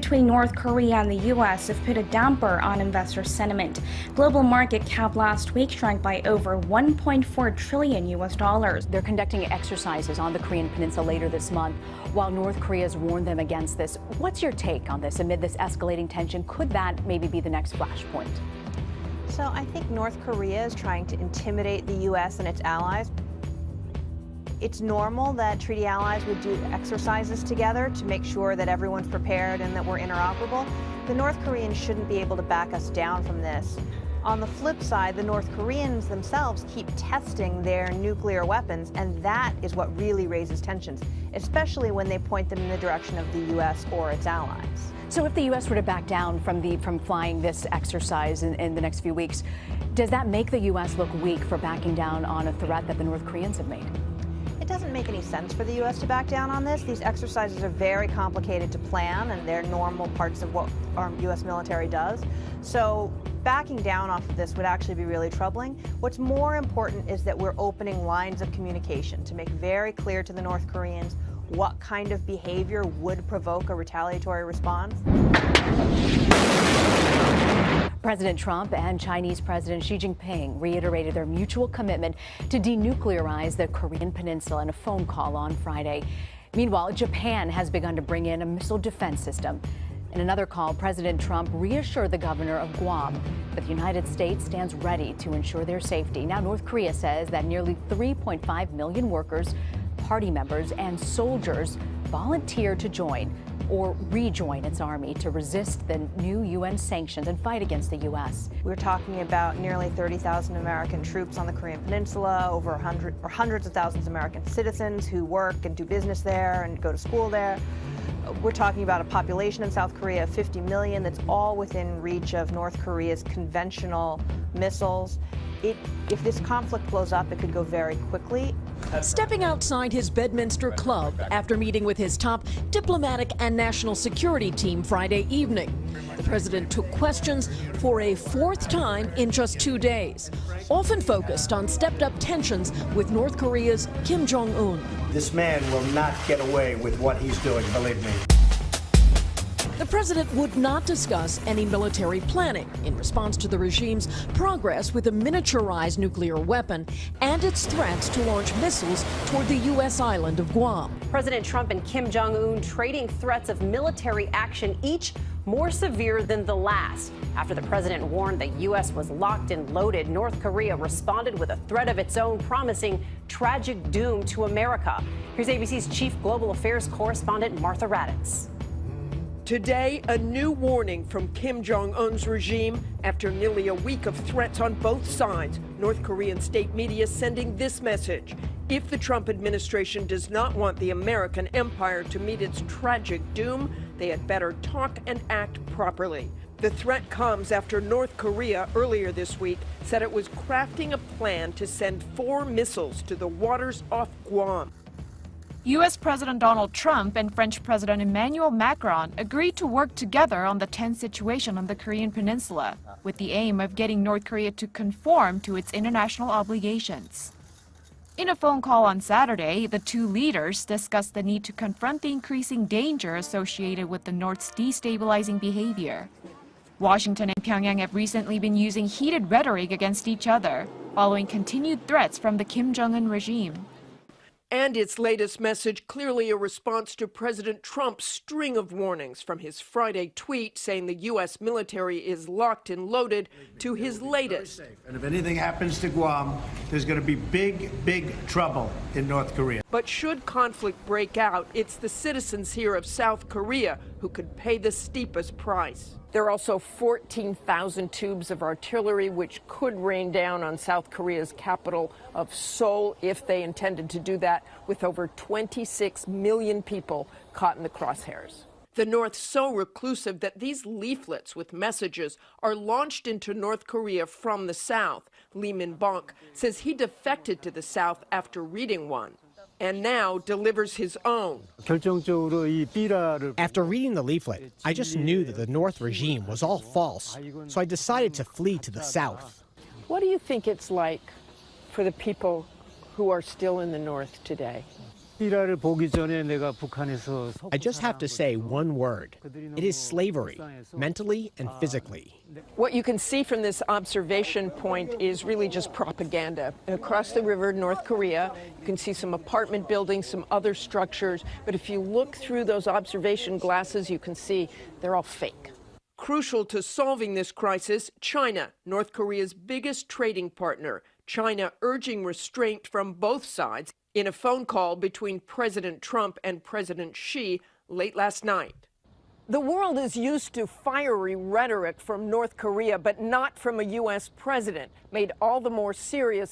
between North Korea and the U.S. have put a damper on investor sentiment. Global market cap last week shrank by over $1.4 trillion US. They're conducting exercises on the Korean Peninsula later this month, while North Korea's warned them against this. What's your take on this amid this escalating tension? Could that maybe be the next flashpoint? So I think North Korea is trying to intimidate the U.S. and its allies. It's normal that treaty allies would do exercises together to make sure that everyone's prepared and that we're interoperable. The North Koreans shouldn't be able to back us down from this. On the flip side, the North Koreans themselves keep testing their nuclear weapons, and that is what really raises tensions, especially when they point them in the direction of the U.S. or its allies. So if the U.S. were to back down from flying this exercise in the next few weeks, does that make the U.S. look weak for backing down on a threat that the North Koreans have made? It doesn't make any sense for the U.S. to back down on this. These exercises are very complicated to plan, and they're normal parts of what our U.S. military does. So backing down off of this would actually be really troubling. What's more important is that we're opening lines of communication to make very clear to the North Koreans what kind of behavior would provoke a retaliatory response. President Trump and Chinese President Xi Jinping reiterated their mutual commitment to denuclearize the Korean Peninsula in a phone call on Friday. Meanwhile, Japan has begun to bring in a missile defense system. In another call, President Trump reassured the governor of Guam that the United States stands ready to ensure their safety. Now, North Korea says that nearly 3.5 million workers, party members, and soldiers volunteered to join or rejoin its army to resist the new UN sanctions and fight against the U.S. We're talking about nearly 30,000 American troops on the Korean Peninsula, over 100 or hundreds of thousands of American citizens who work and do business there and go to school there. We're talking about a population in South Korea of 50 million that's all within reach of North Korea's conventional missiles. If this conflict blows up, it could go very quickly. Stepping outside his Bedminster club after meeting with his top diplomatic and national security team Friday evening, the president took questions for a fourth time in just 2 days, often focused on stepped-up tensions with North Korea's Kim Jong-un. This man will not get away with what he's doing, believe me. The president would not discuss any military planning in response to the regime's progress with a miniaturized nuclear weapon and its threats to launch missiles toward the U.S. island of Guam. President Trump and Kim Jong-un trading threats of military action, each more severe than the last. After the president warned the U.S. was locked and loaded, North Korea responded with a threat of its own, promising tragic doom to America. Here's ABC's chief global affairs correspondent, Martha Raddatz. Today, a new warning from Kim Jong-un's regime after nearly a week of threats on both sides. North Korean state media sending this message. If the Trump administration does not want the American empire to meet its tragic doom, they had better talk and act properly. The threat comes after North Korea earlier this week said it was crafting a plan to send 4 missiles to the waters off Guam. U.S. President Donald Trump and French President Emmanuel Macron agreed to work together on the tense situation on the Korean Peninsula, with the aim of getting North Korea to conform to its international obligations. In a phone call on Saturday, the two leaders discussed the need to confront the increasing danger associated with the North's destabilizing behavior. Washington and Pyongyang have recently been using heated rhetoric against each other, following continued threats from the Kim Jong-un regime. And its latest message clearly a response to President Trump's string of warnings, from his Friday tweet saying the U.S. military is locked and loaded to his latest. And if anything happens to Guam, there's going to be big, big trouble in North Korea. But should conflict break out, it's the citizens here of South Korea who could pay the steepest price. There are also 14,000 tubes of artillery which could rain down on South Korea's capital of Seoul if they intended to do that, with over 26 million people caught in the crosshairs. The North so reclusive that these leaflets with messages are launched into North Korea from the South. Lee Min-bok says he defected to the South after reading one, and now delivers his own. After reading the leaflet, I just knew that the North regime was all false, so I decided to flee to the South. What do you think it's like for the people who are still in the North today? I just have to say one word. It is slavery, mentally and physically. What you can see from this observation point is really just propaganda. Across the river, North Korea, you can see some apartment buildings, some other structures, but if you look through those observation glasses, you can see they're all fake. Crucial to solving this crisis, China, North Korea's biggest trading partner. China urging restraint from both sides in a phone call between President Trump and President Xi late last night. The world is used to fiery rhetoric from North Korea, but not from a U.S. president, made all the more serious